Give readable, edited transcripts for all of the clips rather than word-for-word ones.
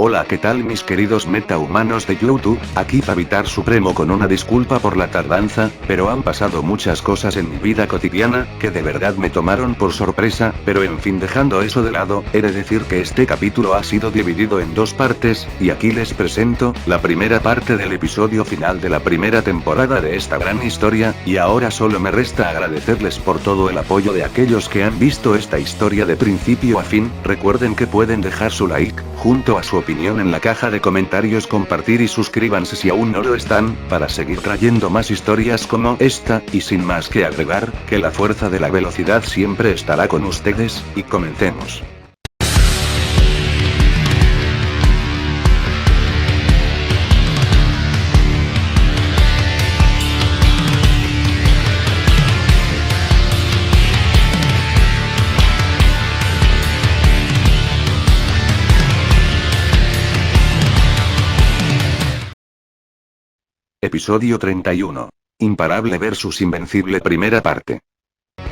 Hola, ¿qué tal mis queridos metahumanos de YouTube? Aquí Favitar Supremo con una disculpa por la tardanza, pero han pasado muchas cosas en mi vida cotidiana, que de verdad me tomaron por sorpresa, pero en fin, dejando eso de lado, he de decir que este capítulo ha sido dividido en dos partes, y aquí les presento, la primera parte del episodio final de la primera temporada de esta gran historia, y ahora solo me resta agradecerles por todo el apoyo de aquellos que han visto esta historia de principio a fin. Recuerden que pueden dejar su like, junto a su opinión en la caja de comentarios, compartir y suscríbanse si aún no lo están, para seguir trayendo más historias como esta, y sin más que agregar, que la fuerza de la velocidad siempre estará con ustedes, y comencemos. Episodio 31. Imparable vs Invencible, primera parte.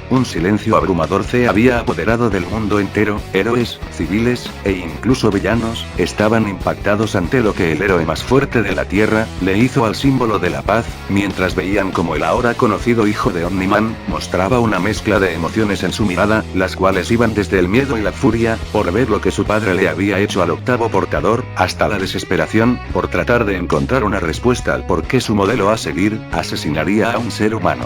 Un silencio abrumador se había apoderado del mundo entero. Héroes, civiles, e incluso villanos, estaban impactados ante lo que el héroe más fuerte de la Tierra le hizo al símbolo de la paz, mientras veían como el ahora conocido hijo de Omniman mostraba una mezcla de emociones en su mirada, las cuales iban desde el miedo y la furia, por ver lo que su padre le había hecho al octavo portador, hasta la desesperación, por tratar de encontrar una respuesta al por qué su modelo a seguir, asesinaría a un ser humano.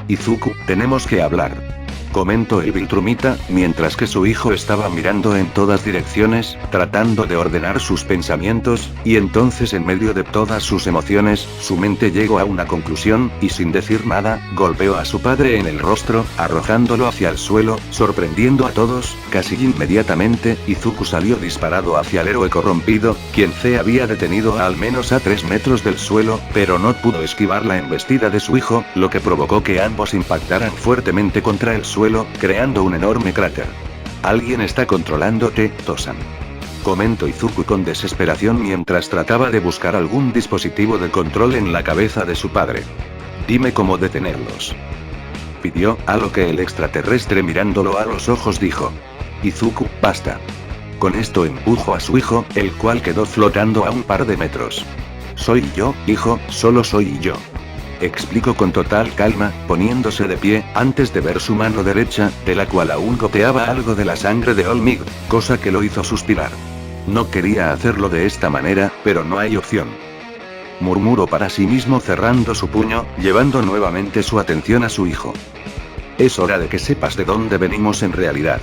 Izuku, tenemos que hablar, comentó el Viltrumita, mientras que su hijo estaba mirando en todas direcciones, tratando de ordenar sus pensamientos, y entonces en medio de todas sus emociones, su mente llegó a una conclusión, y sin decir nada, golpeó a su padre en el rostro, arrojándolo hacia el suelo, sorprendiendo a todos. Casi inmediatamente, Izuku salió disparado hacia el héroe corrompido, quien se había detenido a al menos a 3 metros del suelo, pero no pudo esquivar la embestida de su hijo, lo que provocó que ambos impactaran fuertemente contra el suelo, creando un enorme cráter. Alguien está controlándote, Tosan, comentó Izuku con desesperación mientras trataba de buscar algún dispositivo de control en la cabeza de su padre. Dime cómo detenerlos, pidió, a lo que el extraterrestre mirándolo a los ojos dijo. Izuku, basta. Con esto empujó a su hijo, el cual quedó flotando a un par de metros. Soy yo, hijo, solo soy yo, explicó con total calma, poniéndose de pie, antes de ver su mano derecha, de la cual aún goteaba algo de la sangre de Olmig, cosa que lo hizo suspirar. No quería hacerlo de esta manera, pero no hay opción, murmuró para sí mismo cerrando su puño, llevando nuevamente su atención a su hijo. Es hora de que sepas de dónde venimos en realidad.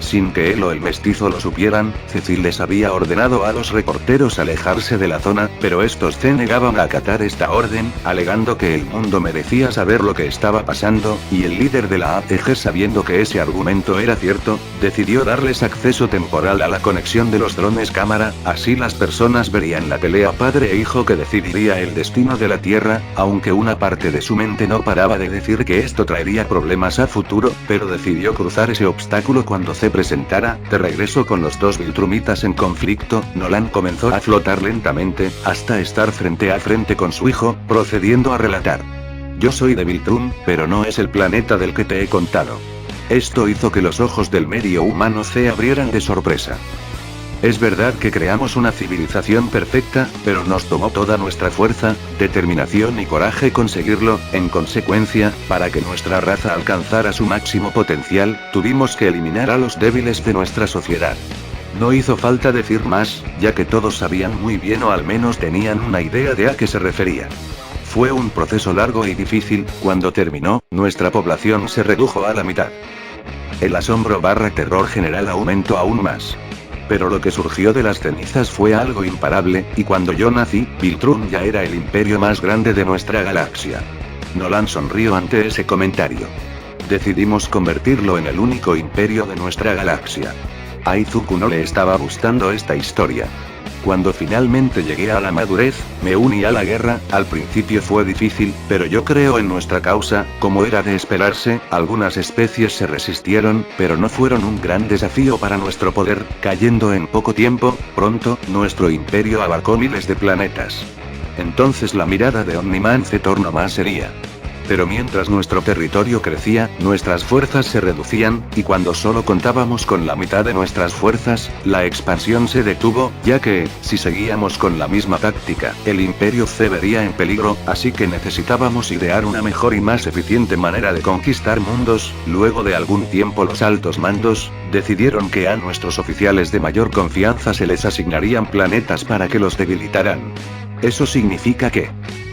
Sin que él o el mestizo lo supieran, Cecil les había ordenado a los reporteros alejarse de la zona, pero estos se negaban a acatar esta orden, alegando que el mundo merecía saber lo que estaba pasando, y el líder de la AEG, sabiendo que ese argumento era cierto, decidió darles acceso temporal a la conexión de los drones cámara, así las personas verían la pelea padre e hijo que decidiría el destino de la Tierra, aunque una parte de su mente no paraba de decir que esto traería problemas a futuro, pero decidió cruzar ese obstáculo cuando se presentara. De regreso con los dos Viltrumitas en conflicto, Nolan comenzó a flotar lentamente, hasta estar frente a frente con su hijo, procediendo a relatar. Yo soy de Viltrum, pero no es el planeta del que te he contado. Esto hizo que los ojos del medio humano se abrieran de sorpresa. Es verdad que creamos una civilización perfecta, pero nos tomó toda nuestra fuerza, determinación y coraje conseguirlo. En consecuencia, para que nuestra raza alcanzara su máximo potencial, tuvimos que eliminar a los débiles de nuestra sociedad. No hizo falta decir más, ya que todos sabían muy bien, o al menos tenían una idea de a qué se refería. Fue un proceso largo y difícil. Cuando terminó, nuestra población se redujo a la mitad. El asombro / terror general aumentó aún más. Pero lo que surgió de las cenizas fue algo imparable, y cuando yo nací, Viltrum ya era el imperio más grande de nuestra galaxia. Nolan sonrió ante ese comentario. Decidimos convertirlo en el único imperio de nuestra galaxia. A Izuku no le estaba gustando esta historia. Cuando finalmente llegué a la madurez, me uní a la guerra. Al principio fue difícil, pero yo creo en nuestra causa. Como era de esperarse, algunas especies se resistieron, pero no fueron un gran desafío para nuestro poder, cayendo en poco tiempo. Pronto, nuestro imperio abarcó miles de planetas. Entonces la mirada de Omniman se tornó más seria. Pero mientras nuestro territorio crecía, nuestras fuerzas se reducían, y cuando solo contábamos con la mitad de nuestras fuerzas, la expansión se detuvo, ya que, si seguíamos con la misma táctica, el Imperio se vería en peligro, así que necesitábamos idear una mejor y más eficiente manera de conquistar mundos. Luego de algún tiempo los altos mandos decidieron que a nuestros oficiales de mayor confianza se les asignarían planetas para que los debilitaran. ¿Eso significa qué?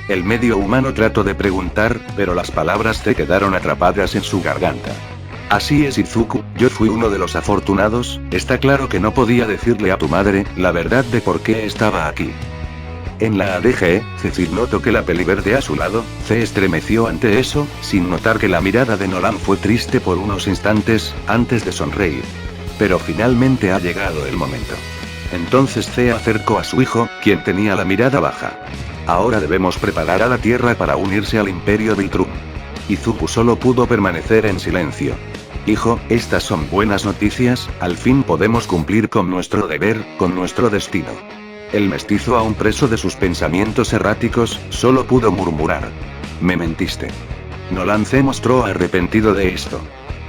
El medio humano trató de preguntar, pero las palabras se quedaron atrapadas en su garganta. Así es, Izuku, yo fui uno de los afortunados. Está claro que no podía decirle a tu madre la verdad de por qué estaba aquí. En la ADG, Cecil notó que la peli verde a su lado, se estremeció ante eso, sin notar que la mirada de Nolan fue triste por unos instantes, antes de sonreír. Pero finalmente ha llegado el momento. Entonces se acercó a su hijo, quien tenía la mirada baja. Ahora debemos preparar a la Tierra para unirse al Imperio Viltrum. Izuku solo pudo permanecer en silencio. Hijo, estas son buenas noticias, al fin podemos cumplir con nuestro deber, con nuestro destino. El mestizo, aún preso de sus pensamientos erráticos, solo pudo murmurar. Me mentiste. Nolan se mostró arrepentido de esto.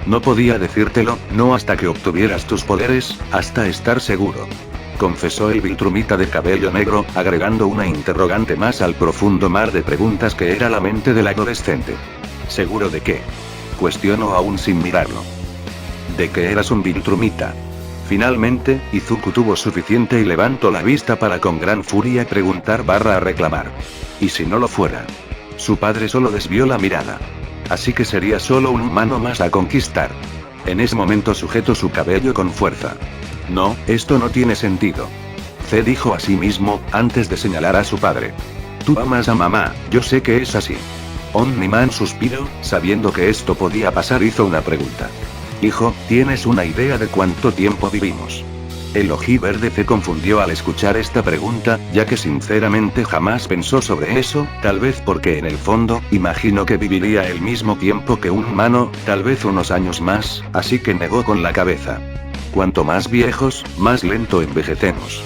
No podía decírtelo, no hasta que obtuvieras tus poderes, hasta estar seguro. Confesó el Viltrumita de cabello negro, agregando una interrogante más al profundo mar de preguntas que era la mente del adolescente. ¿Seguro de qué? Cuestionó aún sin mirarlo. De que eras un Viltrumita. Finalmente, Izuku tuvo suficiente y levantó la vista para con gran furia preguntar / reclamar. ¿Y si no lo fuera? Su padre solo desvió la mirada. Así que sería solo un humano más a conquistar. En ese momento sujetó su cabello con fuerza. No, esto no tiene sentido. C dijo a sí mismo, antes de señalar a su padre. Tú amas a mamá, yo sé que es así. Omniman suspiró, sabiendo que esto podía pasar, hizo una pregunta. Hijo, ¿tienes una idea de cuánto tiempo vivimos? El ojiverde se confundió al escuchar esta pregunta, ya que sinceramente jamás pensó sobre eso, tal vez porque en el fondo, imaginó que viviría el mismo tiempo que un humano, tal vez unos años más, así que negó con la cabeza. Cuanto más viejos, más lento envejecemos.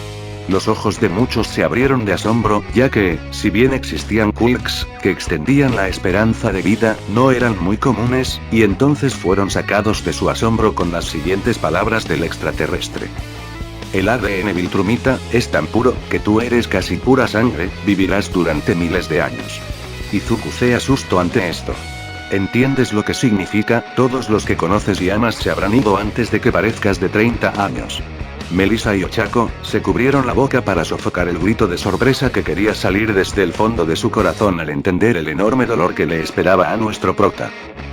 Los ojos de muchos se abrieron de asombro, ya que, si bien existían quirks que extendían la esperanza de vida, no eran muy comunes, y entonces fueron sacados de su asombro con las siguientes palabras del extraterrestre. El ADN Viltrumita es tan puro, que tú eres casi pura sangre, vivirás durante miles de años. Izuku se asustó ante esto. ¿Entiendes lo que significa? Todos los que conoces y amas se habrán ido antes de que parezcas de 30 años. Melissa y Ochako se cubrieron la boca para sofocar el grito de sorpresa que quería salir desde el fondo de su corazón al entender el enorme dolor que le esperaba a nuestro prota.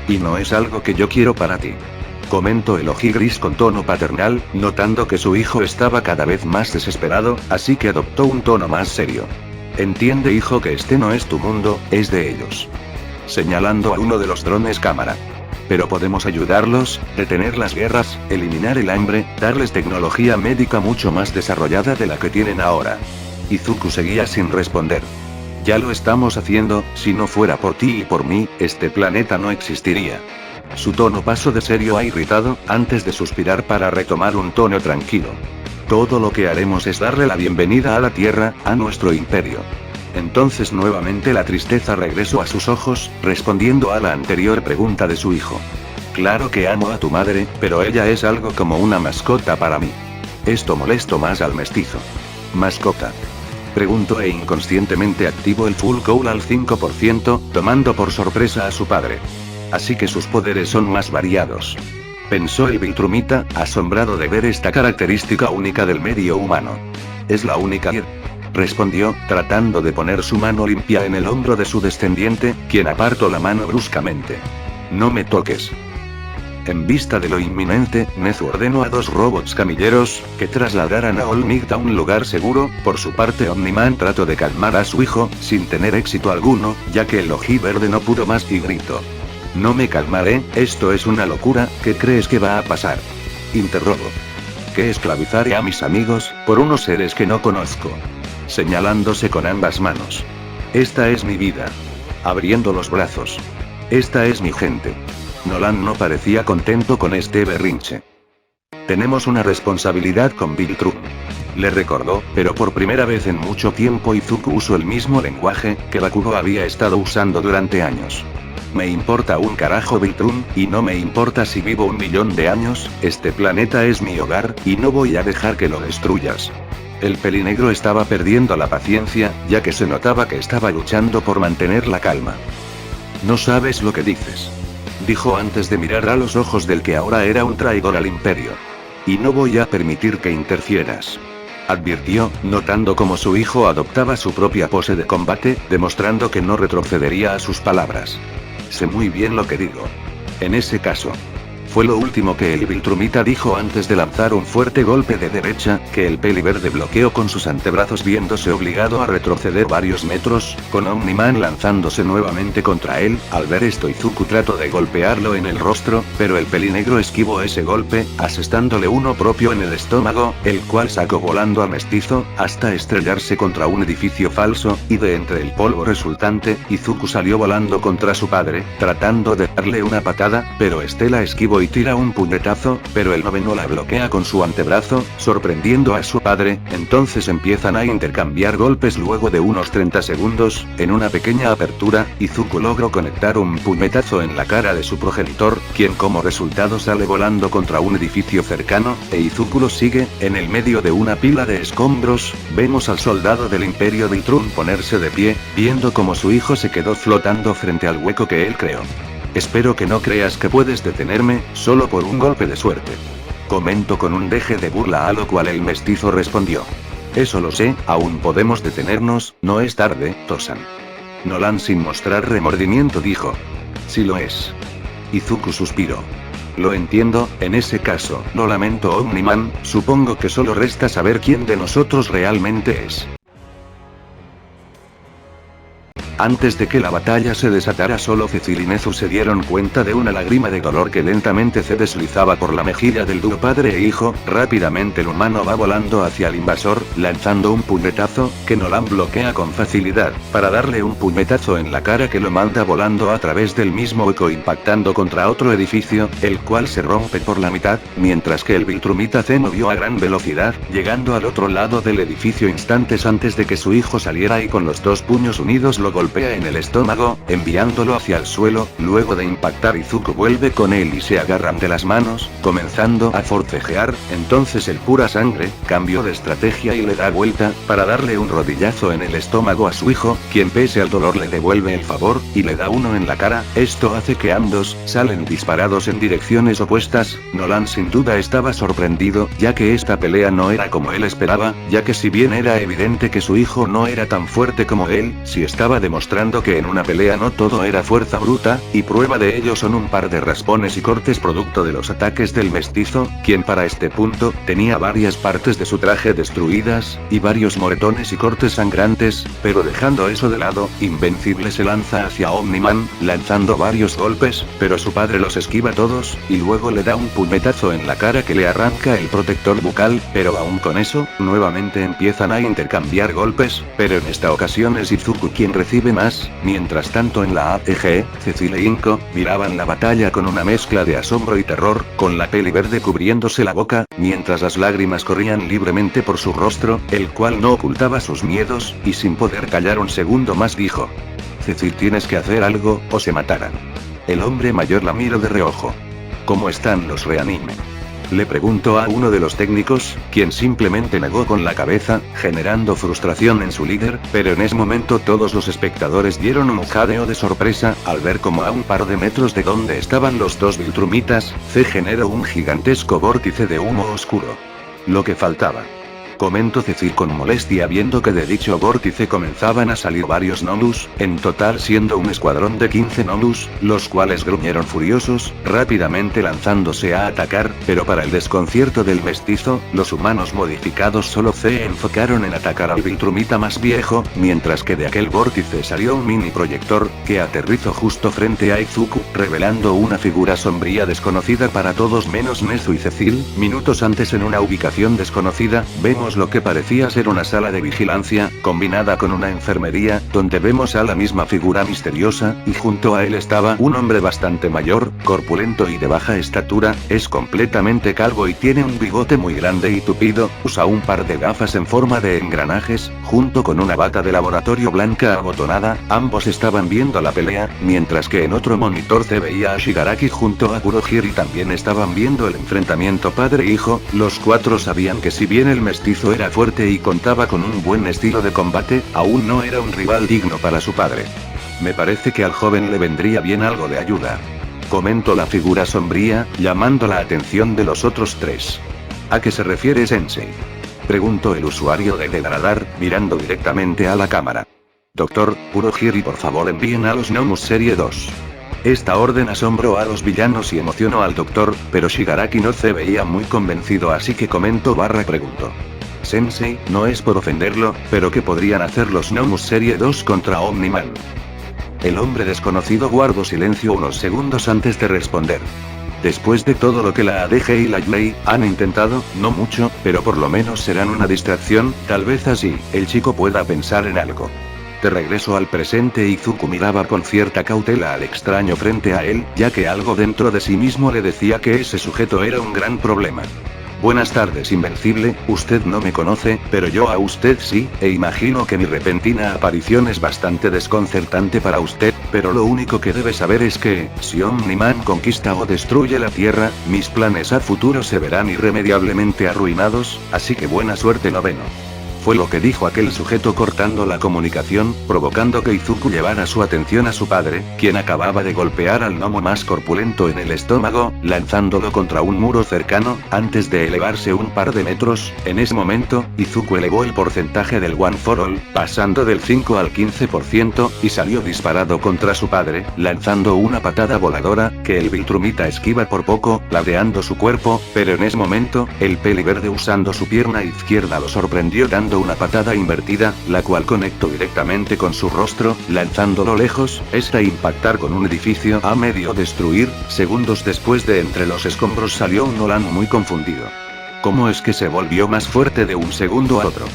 Y no es algo que yo quiero para ti. Comentó el ojigris con tono paternal, notando que su hijo estaba cada vez más desesperado, así que adoptó un tono más serio. Entiende, hijo, que este no es tu mundo, es de ellos. Señalando a uno de los drones cámara. Pero podemos ayudarlos, detener las guerras, eliminar el hambre, darles tecnología médica mucho más desarrollada de la que tienen ahora. Izuku seguía sin responder. Ya lo estamos haciendo, si no fuera por ti y por mí, este planeta no existiría. Su tono pasó de serio a irritado, antes de suspirar para retomar un tono tranquilo. Todo lo que haremos es darle la bienvenida a la Tierra, a nuestro imperio. Entonces nuevamente la tristeza regresó a sus ojos, respondiendo a la anterior pregunta de su hijo. Claro que amo a tu madre, pero ella es algo como una mascota para mí. Esto molestó más al mestizo. ¿Mascota? Preguntó e inconscientemente activó el full cowl al 5%, tomando por sorpresa a su padre. Así que sus poderes son más variados. Pensó el Viltrumita, asombrado de ver esta característica única del medio humano. Es la única, respondió, tratando de poner su mano limpia en el hombro de su descendiente, quien apartó la mano bruscamente. No me toques. En vista de lo inminente, Nezu ordenó a 2 robots camilleros, que trasladaran a Olmigt a un lugar seguro. Por su parte Omniman trató de calmar a su hijo, sin tener éxito alguno, ya que el ojiverde no pudo más y gritó. No me calmaré, esto es una locura, ¿qué crees que va a pasar? Interrogó. Que esclavizaré a mis amigos, por unos seres que no conozco. Señalándose con ambas manos. Esta es mi vida. Abriendo los brazos. Esta es mi gente. Nolan no parecía contento con este berrinche. Tenemos una responsabilidad con Viltrum. Le recordó, pero por primera vez en mucho tiempo Izuku usó el mismo lenguaje que Bakugo había estado usando durante años. Me importa un carajo Viltrun, y no me importa si vivo 1.000.000 de años, este planeta es mi hogar, y no voy a dejar que lo destruyas. El pelinegro estaba perdiendo la paciencia, ya que se notaba que estaba luchando por mantener la calma. No sabes lo que dices. Dijo antes de mirar a los ojos del que ahora era un traidor al imperio. Y no voy a permitir que interfieras. Advirtió, notando cómo su hijo adoptaba su propia pose de combate, demostrando que no retrocedería a sus palabras. Sé muy bien lo que digo. En ese caso. Fue lo último que el Viltrumita dijo antes de lanzar un fuerte golpe de derecha, que el peliverde bloqueó con sus antebrazos viéndose obligado a retroceder varios metros, con Omniman lanzándose nuevamente contra él. Al ver esto Izuku trató de golpearlo en el rostro, pero el pelinegro esquivó ese golpe, asestándole uno propio en el estómago, el cual sacó volando al mestizo, hasta estrellarse contra un edificio falso, y de entre el polvo resultante, Izuku salió volando contra su padre, tratando de darle una patada, pero este la esquivó y tira un puñetazo, pero el noveno la bloquea con su antebrazo, sorprendiendo a su padre. Entonces empiezan a intercambiar golpes luego de unos 30 segundos, en una pequeña apertura, Izuku logró conectar un puñetazo en la cara de su progenitor, quien como resultado sale volando contra un edificio cercano, e Izuku lo sigue. En el medio de una pila de escombros, vemos al soldado del Imperio Viltrun ponerse de pie, viendo como su hijo se quedó flotando frente al hueco que él creó. Espero que no creas que puedes detenerme, solo por un golpe de suerte. Comentó con un deje de burla, a lo cual el mestizo respondió. Eso lo sé, aún podemos detenernos, no es tarde, Tosan. Nolan sin mostrar remordimiento dijo. Sí lo es. Izuku suspiró. Lo entiendo, en ese caso, lo lamento Omniman, supongo que solo resta saber quién de nosotros realmente es. Antes de que la batalla se desatara, solo Cecil y Nezu se dieron cuenta de una lágrima de dolor que lentamente se deslizaba por la mejilla del dúo padre e hijo. Rápidamente el humano va volando hacia el invasor, lanzando un puñetazo, que Nolan bloquea con facilidad, para darle un puñetazo en la cara que lo manda volando a través del mismo hueco, impactando contra otro edificio, el cual se rompe por la mitad, mientras que el Viltrumita se movió a gran velocidad, llegando al otro lado del edificio instantes antes de que su hijo saliera y con los dos puños unidos lo golpea en el estómago, enviándolo hacia el suelo. Luego de impactar, Izuku vuelve con él y se agarran de las manos, comenzando a forcejear. Entonces el pura sangre cambió de estrategia y le da vuelta, para darle un rodillazo en el estómago a su hijo, quien pese al dolor le devuelve el favor, y le da uno en la cara. Esto hace que ambos salen disparados en direcciones opuestas. Nolan sin duda estaba sorprendido, ya que esta pelea no era como él esperaba, ya que si bien era evidente que su hijo no era tan fuerte como él, sí estaba demostrando que en una pelea no todo era fuerza bruta, y prueba de ello son un par de raspones y cortes producto de los ataques del mestizo, quien para este punto, tenía varias partes de su traje destruidas, y varios moretones y cortes sangrantes, pero dejando eso de lado, Invencible se lanza hacia Omniman, lanzando varios golpes, pero su padre los esquiva todos, y luego le da un puñetazo en la cara que le arranca el protector bucal, pero aún con eso, nuevamente empiezan a intercambiar golpes, pero en esta ocasión es Izuku quien recibe más. Mientras tanto en la AEG, Cecil e Inko miraban la batalla con una mezcla de asombro y terror, con la peli verde cubriéndose la boca, mientras las lágrimas corrían libremente por su rostro, el cual no ocultaba sus miedos, y sin poder callar un segundo más dijo. Cecil, tienes que hacer algo, o se matarán. El hombre mayor la miró de reojo. ¿Cómo están los reanime? Le preguntó a uno de los técnicos, quien simplemente negó con la cabeza, generando frustración en su líder, pero en ese momento todos los espectadores dieron un jadeo de sorpresa, al ver como a un par de metros de donde estaban los dos Viltrumitas, se generó un gigantesco vórtice de humo oscuro. Lo que faltaba. Comentó Cecil con molestia, viendo que de dicho vórtice comenzaban a salir varios Nomus, en total siendo un escuadrón de 15 Nomus, los cuales gruñeron furiosos, rápidamente lanzándose a atacar, pero para el desconcierto del mestizo, los humanos modificados solo se enfocaron en atacar al Viltrumita más viejo, mientras que de aquel vórtice salió un mini proyector, que aterrizó justo frente a Izuku, revelando una figura sombría desconocida para todos menos Nezu y Cecil. Minutos antes, en una ubicación desconocida, vemos vimos lo que parecía ser una sala de vigilancia, combinada con una enfermería, donde vemos a la misma figura misteriosa, y junto a él estaba un hombre bastante mayor, corpulento y de baja estatura, es completamente calvo y tiene un bigote muy grande y tupido, usa un par de gafas en forma de engranajes, junto con una bata de laboratorio blanca abotonada. Ambos estaban viendo la pelea, mientras que en otro monitor se veía a Shigaraki junto a Kurohiri, también estaban viendo el enfrentamiento padre-hijo. Los cuatro sabían que si bien el mestizo era fuerte y contaba con un buen estilo de combate, aún no era un rival digno para su padre. Me parece que al joven le vendría bien algo de ayuda. Comentó la figura sombría, llamando la atención de los otros tres. ¿A qué se refiere Sensei? Preguntó el usuario de Radar, mirando directamente a la cámara. Doctor, Kurohiri, por favor envíen a los Gnomus Serie 2. Esta orden asombró a los villanos y emocionó al doctor, pero Shigaraki no se veía muy convencido, así que preguntó. Sensei, no es por ofenderlo, pero ¿qué podrían hacer los Gnomus Serie 2 contra Omniman? El hombre desconocido guardó silencio unos segundos antes de responder. Después de todo lo que la ADG y la Yui han intentado, no mucho, pero por lo menos serán una distracción, tal vez así, el chico pueda pensar en algo. De regreso al presente, Izuku miraba con cierta cautela al extraño frente a él, ya que algo dentro de sí mismo le decía que ese sujeto era un gran problema. Buenas tardes, Invencible, usted no me conoce, pero yo a usted sí, e imagino que mi repentina aparición es bastante desconcertante para usted, pero lo único que debe saber es que, si Omniman conquista o destruye la Tierra, mis planes a futuro se verán irremediablemente arruinados, así que buena suerte, noveno. Fue lo que dijo aquel sujeto cortando la comunicación, provocando que Izuku llevara su atención a su padre, quien acababa de golpear al gnomo más corpulento en el estómago, lanzándolo contra un muro cercano, antes de elevarse un par de metros. En ese momento, Izuku elevó el porcentaje del One for All, pasando del 5 al 15%, y salió disparado contra su padre, lanzando una patada voladora, que el Viltrumita esquiva por poco, ladeando su cuerpo, pero en ese momento, el peliverde usando su pierna izquierda lo sorprendió dando una patada invertida, la cual conectó directamente con su rostro, lanzándolo lejos, hasta impactar con un edificio a medio destruir. Segundos después, de entre los escombros salió un Nolan muy confundido. ¿Cómo es que se volvió más fuerte de un segundo a otro?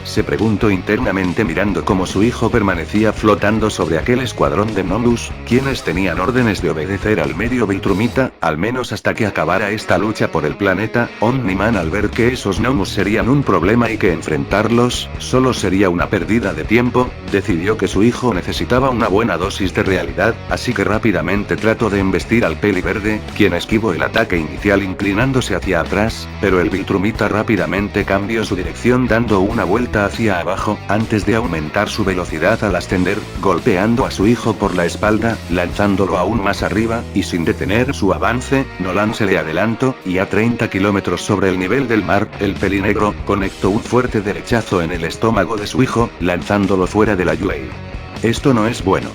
Se preguntó internamente mirando cómo su hijo permanecía flotando sobre aquel escuadrón de Gnomus, quienes tenían órdenes de obedecer al medio Viltrumita, al menos hasta que acabara esta lucha por el planeta. Omniman, al ver que esos Gnomus serían un problema y que enfrentarlos solo sería una pérdida de tiempo, decidió que su hijo necesitaba una buena dosis de realidad, así que rápidamente trató de embestir al peliverde, quien esquivó el ataque inicial inclinándose hacia atrás, pero el Viltrumita rápidamente cambió su dirección dando una vuelta hacia abajo, antes de aumentar su velocidad al ascender, golpeando a su hijo por la espalda, lanzándolo aún más arriba, y sin detener su avance, Nolan se le adelantó, y a 30 kilómetros sobre el nivel del mar, el pelinegro conectó un fuerte derechazo en el estómago de su hijo, lanzándolo fuera de la Yui. Esto no es bueno,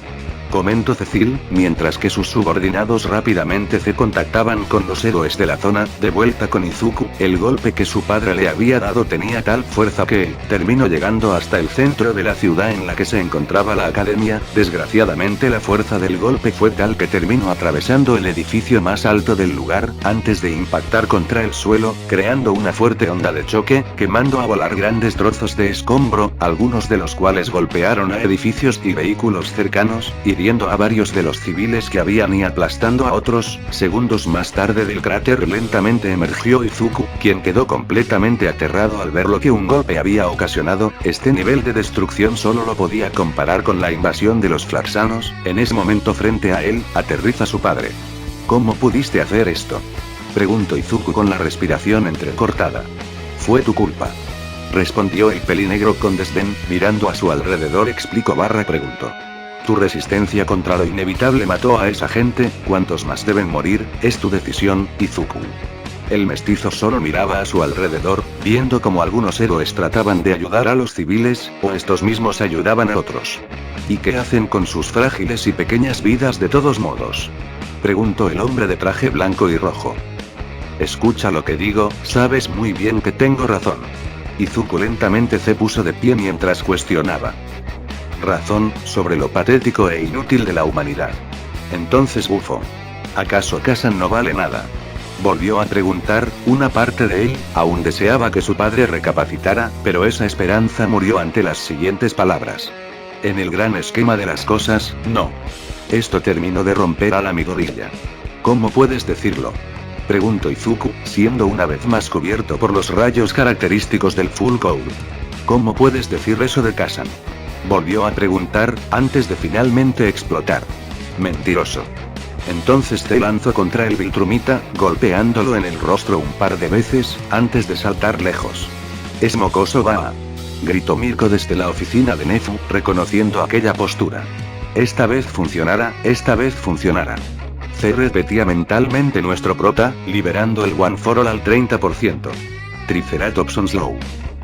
comentó Cecil, mientras que sus subordinados rápidamente se contactaban con los héroes de la zona. De vuelta con Izuku, el golpe que su padre le había dado tenía tal fuerza que terminó llegando hasta el centro de la ciudad en la que se encontraba la academia. Desgraciadamente, la fuerza del golpe fue tal que terminó atravesando el edificio más alto del lugar, antes de impactar contra el suelo, creando una fuerte onda de choque, quemando a volar grandes trozos de escombro, algunos de los cuales golpearon a edificios y vehículos cercanos, hiriendo a varios de los civiles que habían y aplastando a otros. Segundos más tarde, del cráter lentamente emergió Izuku, quien quedó completamente aterrado al ver lo que un golpe había ocasionado. Este nivel de destrucción solo lo podía comparar con la invasión de los Flaxanos. En ese momento, frente a él, aterriza su padre. ¿Cómo pudiste hacer esto?, preguntó Izuku con la respiración entrecortada. Fue tu culpa, respondió el pelinegro con desdén, mirando a su alrededor. Preguntó. Tu resistencia contra lo inevitable mató a esa gente. ¿Cuántos más deben morir? Es tu decisión, Izuku. El mestizo solo miraba a su alrededor, viendo cómo algunos héroes trataban de ayudar a los civiles, o estos mismos ayudaban a otros. ¿Y qué hacen con sus frágiles y pequeñas vidas de todos modos?, preguntó el hombre de traje blanco y rojo. Escucha lo que digo, sabes muy bien que tengo razón. Izuku lentamente se puso de pie mientras cuestionaba. Razón, sobre lo patético e inútil de la humanidad. Entonces bufo. ¿Acaso Kazan no vale nada? Volvió a preguntar, una parte de él, aún deseaba que su padre recapacitara, pero esa esperanza murió ante las siguientes palabras. En el gran esquema de las cosas, no. Esto terminó de romper a la Midoriya. ¿Cómo puedes decirlo? Preguntó Izuku, siendo una vez más cubierto por los rayos característicos del Full Code. ¿Cómo puedes decir eso de Kazan? Volvió a preguntar, antes de finalmente explotar. Mentiroso. Entonces te lanzó contra el Viltrumita, golpeándolo en el rostro un par de veces, antes de saltar lejos. Es mocoso va. Gritó Mirko desde la oficina de Nezu, reconociendo aquella postura. Esta vez funcionará, esta vez funcionará. C repetía mentalmente nuestro prota, liberando el One for All al 30%. Triceratops Onslow.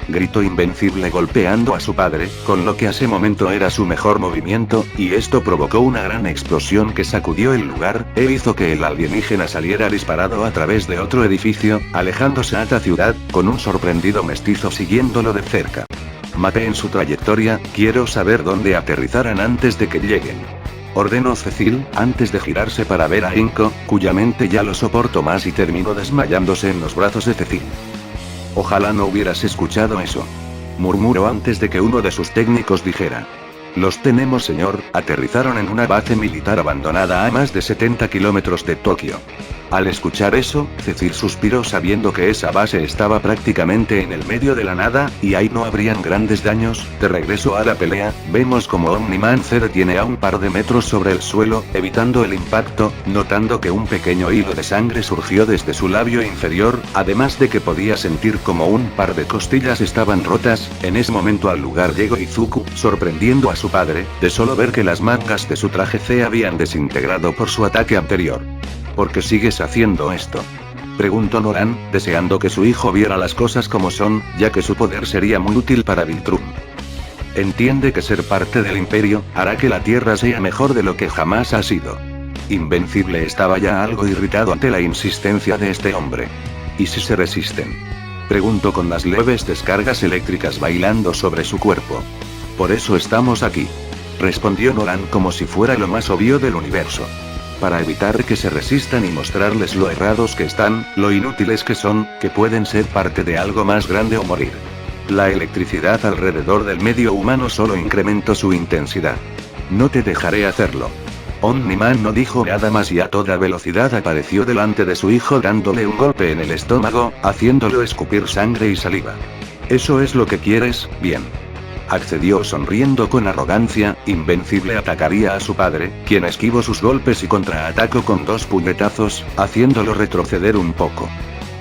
Gritó Invencible golpeando a su padre, con lo que a ese momento era su mejor movimiento, y esto provocó una gran explosión que sacudió el lugar, e hizo que el alienígena saliera disparado a través de otro edificio, alejándose a la ciudad, con un sorprendido mestizo siguiéndolo de cerca. Maté en su trayectoria, quiero saber dónde aterrizaran antes de que lleguen. Ordenó Cecil, antes de girarse para ver a Inko, cuya mente ya lo soportó más y terminó desmayándose en los brazos de Cecil. Ojalá no hubieras escuchado eso. Murmuró antes de que uno de sus técnicos dijera. Los tenemos señor, aterrizaron en una base militar abandonada a más de 70 kilómetros de Tokio. Al escuchar eso, Cecil suspiró sabiendo que esa base estaba prácticamente en el medio de la nada, y ahí no habrían grandes daños. De regreso a la pelea, vemos como Omni-Man se detiene a un par de metros sobre el suelo, evitando el impacto, notando que un pequeño hilo de sangre surgió desde su labio inferior, además de que podía sentir como un par de costillas estaban rotas. En ese momento al lugar llegó Izuku, sorprendiendo a su padre, de solo ver que las mangas de su traje se habían desintegrado por su ataque anterior. ¿Por qué sigues haciendo esto? Preguntó Nolan, deseando que su hijo viera las cosas como son, ya que su poder sería muy útil para Viltrum. Entiende que ser parte del Imperio hará que la Tierra sea mejor de lo que jamás ha sido. Invencible estaba ya algo irritado ante la insistencia de este hombre. ¿Y si se resisten? Preguntó con las leves descargas eléctricas bailando sobre su cuerpo. Por eso estamos aquí. Respondió Nolan como si fuera lo más obvio del universo. Para evitar que se resistan y mostrarles lo errados que están, lo inútiles que son, que pueden ser parte de algo más grande o morir. La electricidad alrededor del medio humano solo incrementó su intensidad. No te dejaré hacerlo. Omni-Man no dijo nada más y a toda velocidad apareció delante de su hijo dándole un golpe en el estómago, haciéndolo escupir sangre y saliva. ¿Eso es lo que quieres? Bien. Accedió sonriendo con arrogancia. Invencible atacaría a su padre, quien esquivó sus golpes y contraatacó con 2 puñetazos, haciéndolo retroceder un poco.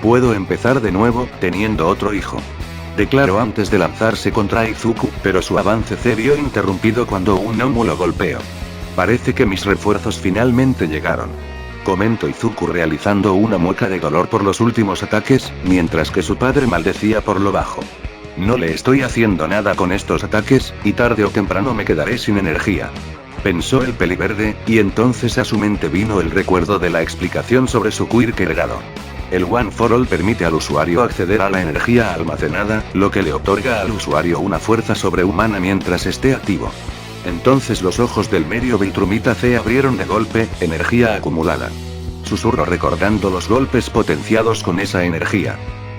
Puedo empezar de nuevo, teniendo otro hijo. Declaró antes de lanzarse contra Izuku, pero su avance se vio interrumpido cuando un gnomo lo golpeó. Parece que mis refuerzos finalmente llegaron. Comentó Izuku realizando una mueca de dolor por los últimos ataques, mientras que su padre maldecía por lo bajo. No le estoy haciendo nada con estos ataques, y tarde o temprano me quedaré sin energía. Pensó el peliverde, y entonces a su mente vino el recuerdo de la explicación sobre su quirk heredado. El One for All permite al usuario acceder a la energía almacenada, lo que le otorga al usuario una fuerza sobrehumana mientras esté activo. Entonces los ojos del medio Viltrumita se abrieron de golpe, energía acumulada. Susurró recordando los golpes potenciados con esa energía.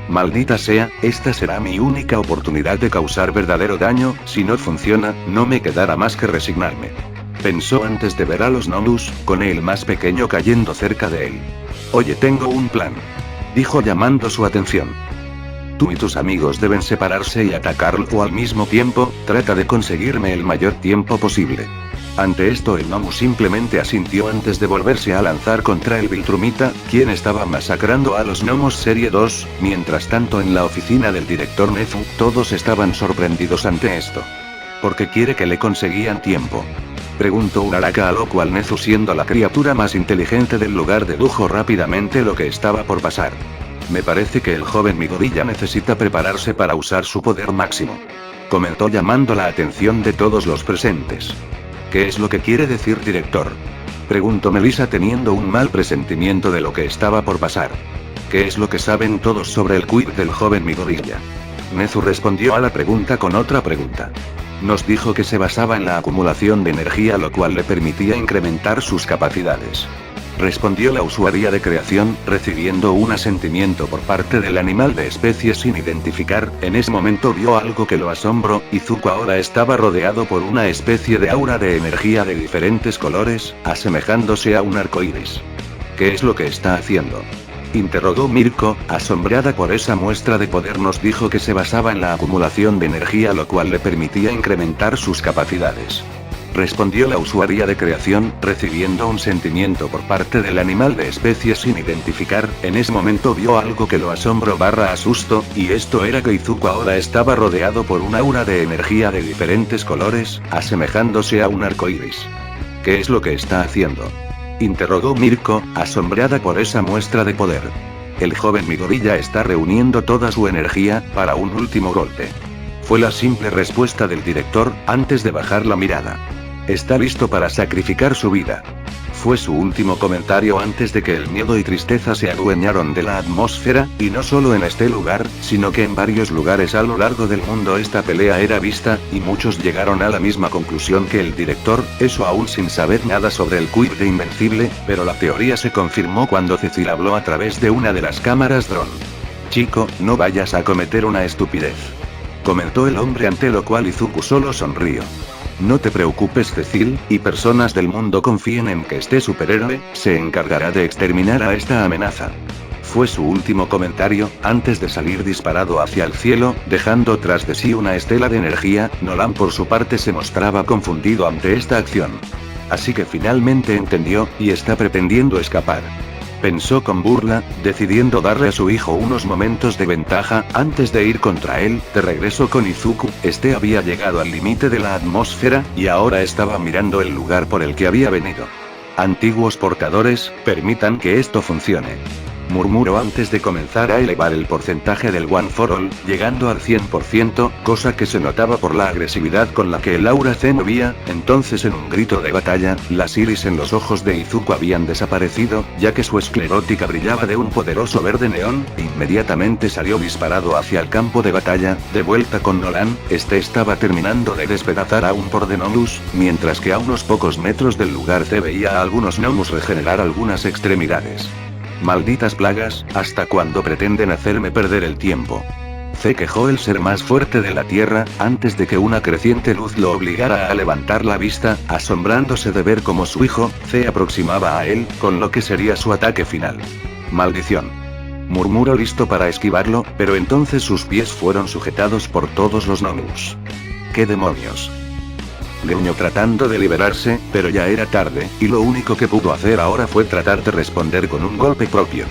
Maldita sea, esta será mi única oportunidad de causar verdadero daño, si no funciona, no me quedará más que resignarme. Pensó antes de ver a los Gnomus, con el más pequeño cayendo cerca de él. Oye, tengo un plan. Dijo llamando su atención. Tú y tus amigos deben separarse y atacarlo al mismo tiempo, trata de conseguirme el mayor tiempo posible. Ante esto el Gnomu simplemente asintió antes de volverse a lanzar contra el Viltrumita, quien estaba masacrando a los gnomos serie 2, mientras tanto en la oficina del director Nezu, todos estaban sorprendidos ante esto. ¿Por qué quiere que le conseguían tiempo? Preguntó Uraraka, a lo cual Nezu, siendo la criatura más inteligente del lugar, dedujo rápidamente lo que estaba por pasar. Me parece que el joven Midoriya necesita prepararse para usar su poder máximo. Comentó llamando la atención de todos los presentes. ¿Qué es lo que quiere decir, director? Preguntó Melissa teniendo un mal presentimiento de lo que estaba por pasar. ¿Qué es lo que saben todos sobre el quirk del joven Midoriya? Nezu respondió a la pregunta con otra pregunta. Nos dijo que se basaba en la acumulación de energía, lo cual le permitía incrementar sus capacidades. respondió la usuaria de creación, recibiendo un asentimiento por parte del animal de especie sin identificar. En ese momento vio algo que lo asombró. Izuku ahora estaba rodeado por una especie de aura de energía de diferentes colores, asemejándose a un arco iris. ¿Qué es lo que está haciendo?, interrogó Mirko, asombrada por esa muestra de poder. Nos dijo que se basaba en la acumulación de energía, lo cual le permitía incrementar sus capacidades, respondió la usuaria de creación, recibiendo un sentimiento por parte del animal de especie sin identificar. En ese momento vio algo que lo asombró / asustó, y esto era que Izuku ahora estaba rodeado por un aura de energía de diferentes colores, asemejándose a un arco iris. ¿Qué es lo que está haciendo?, interrogó Mirko, asombrada por esa muestra de poder. El joven Midori ya está reuniendo toda su energía para un último golpe, fue la simple respuesta del director, antes de bajar la mirada. Está listo para sacrificar su vida, fue su último comentario antes de que el miedo y tristeza se adueñaron de la atmósfera, y no solo en este lugar, sino que en varios lugares a lo largo del mundo esta pelea era vista, y muchos llegaron a la misma conclusión que el director, eso aún sin saber nada sobre el Quip de Invencible, pero la teoría se confirmó cuando Cecil habló a través de una de las cámaras dron. Chico, no vayas a cometer una estupidez, comentó el hombre, ante lo cual Izuku solo sonrió. No te preocupes, Cecil, y personas del mundo confíen en que este superhéroe se encargará de exterminar a esta amenaza. Fue su último comentario, antes de salir disparado hacia el cielo, dejando tras de sí una estela de energía. Nolan por su parte se mostraba confundido ante esta acción. Así que finalmente entendió, y está pretendiendo escapar, pensó con burla, decidiendo darle a su hijo unos momentos de ventaja, antes de ir contra él. De regreso con Izuku, este había llegado al límite de la atmósfera, y ahora estaba mirando el lugar por el que había venido. Antiguos portadores, permitan que esto funcione, murmuró antes de comenzar a elevar el porcentaje del One for All, llegando al 100%, cosa que se notaba por la agresividad con la que el aura se movía. Entonces, en un grito de batalla, las iris en los ojos de Izuku habían desaparecido, ya que su esclerótica brillaba de un poderoso verde neón. Inmediatamente salió disparado hacia el campo de batalla. De vuelta con Nolan, este estaba terminando de despedazar a un por de Nomus, mientras que a unos pocos metros del lugar se veía a algunos Nomus regenerar algunas extremidades. Malditas plagas, ¿hasta cuándo pretenden hacerme perder el tiempo?, se quejó el ser más fuerte de la tierra, antes de que una creciente luz lo obligara a levantar la vista, asombrándose de ver cómo su hijo, se aproximaba a él, con lo que sería su ataque final. Maldición, murmuró listo para esquivarlo, pero entonces sus pies fueron sujetados por todos los Nomus. ¿Qué demonios?, gruñó tratando de liberarse, pero ya era tarde, y lo único que pudo hacer ahora fue tratar de responder con un golpe propio.